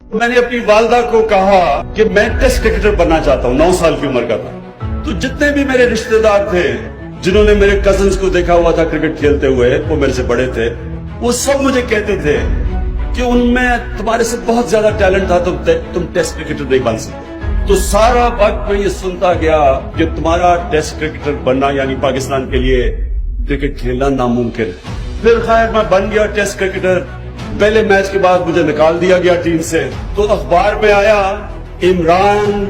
میں نے اپنی والدہ کو کہا کہ میں ٹیسٹ کرکٹر بننا چاہتا ہوں، 9 سال کی عمر کا تھا۔ تو جتنے بھی میرے رشتہ دار تھے جنہوں نے میرے کزنز کو دیکھا ہوا تھا کرکٹ کھیلتے ہوئے، وہ میرے سے بڑے تھے، وہ سب مجھے کہتے تھے کہ ان میں تمہارے سے بہت زیادہ ٹیلنٹ تھا، تم ٹیسٹ کرکٹر نہیں بن سکتے۔ تو سارا وقت میں یہ سنتا گیا کہ تمہارا ٹیسٹ کرکٹر بننا یعنی پاکستان کے لیے کرکٹ کھیلنا ناممکن ہے۔ پھر خیر میں بن گیا ٹیسٹ کرکٹر۔ پہلے میچ کے بعد مجھے نکال دیا گیا ٹیم سے، تو اخبار میں آیا عمران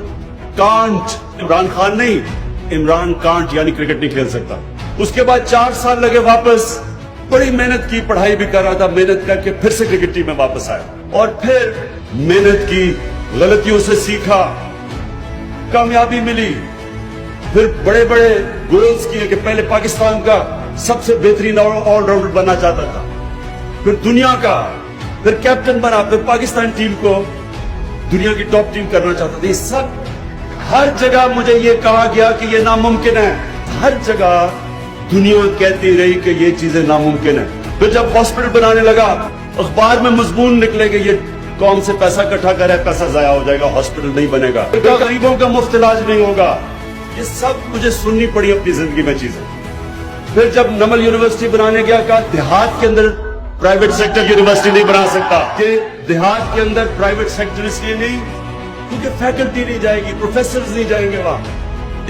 کانٹ، عمران خان نہیں، عمران کانٹ یعنی کرکٹ نہیں کھیل سکتا۔ اس کے بعد 4 سال لگے واپس، بڑی محنت کی، پڑھائی بھی کر رہا تھا، محنت کر کے پھر سے کرکٹ ٹیم میں واپس آیا اور پھر محنت کی، غلطیوں سے سیکھا، کامیابی ملی، پھر بڑے بڑے گولز کیے کہ پہلے پاکستان کا سب سے بہترین آل راؤنڈر بننا چاہتا تھا، پھر دنیا کا، پھر کیپٹن بنا، پھر پاکستان ٹیم کو دنیا کی ٹاپ ٹیم کرنا چاہتا تھا۔ یہ سب ہر جگہ مجھے یہ کہا گیا کہ یہ ناممکن ہے، ہر جگہ دنیا کہتی رہی کہ یہ چیزیں ناممکن ہیں۔ پھر جب ہاسپٹل بنانے لگا، اخبار میں مضمون نکلے کہ یہ قوم سے پیسہ اکٹھا کرے، پیسہ ضائع ہو جائے گا، ہاسپٹل نہیں بنے گا، غریبوں کا مفت علاج نہیں ہوگا۔ یہ سب مجھے سننی پڑی اپنی زندگی میں چیزیں۔ پھر جب نمل یونیورسٹی بنانے گیا، کہا دیہات کے اندر پرائیویٹ سیکٹر یونیورسٹی نہیں بنا سکتا، کہ دیہات کے اندر پرائیویٹ سیکٹر اس لیے نہیں کیونکہ فیکلٹی نہیں جائے گی، پروفیسرز نہیں جائیں گے وہاں،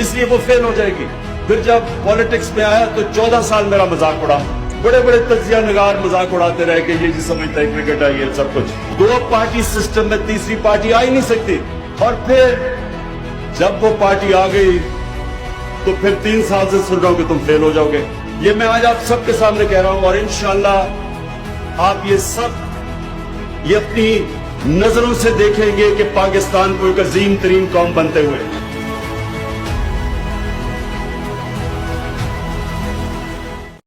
اس لیے وہ فیل ہو جائے گی۔ پھر جب پالیٹکس میں آیا تو 14 سال میرا مذاق اڑا، بڑے بڑے تجزیہ نگار مذاق اڑاتے رہے کہ یہ جی سمجھتا ہے کرکٹ ہے، یہ سب کچھ۔ 2 پارٹی سسٹم میں تیسری پارٹی آ ہی نہیں سکتی، اور پھر جب وہ پارٹی آ گئی تو پھر 3 سال سے سن رہا ہوں کہ تم فیل ہو جاؤ گے۔ یہ میں آج آپ سب کے سامنے کہہ رہا ہوں، اور انشاءاللہ آپ یہ سب یہ اپنی نظروں سے دیکھیں گے کہ پاکستان کو ایک عظیم ترین قوم بنتے ہوئے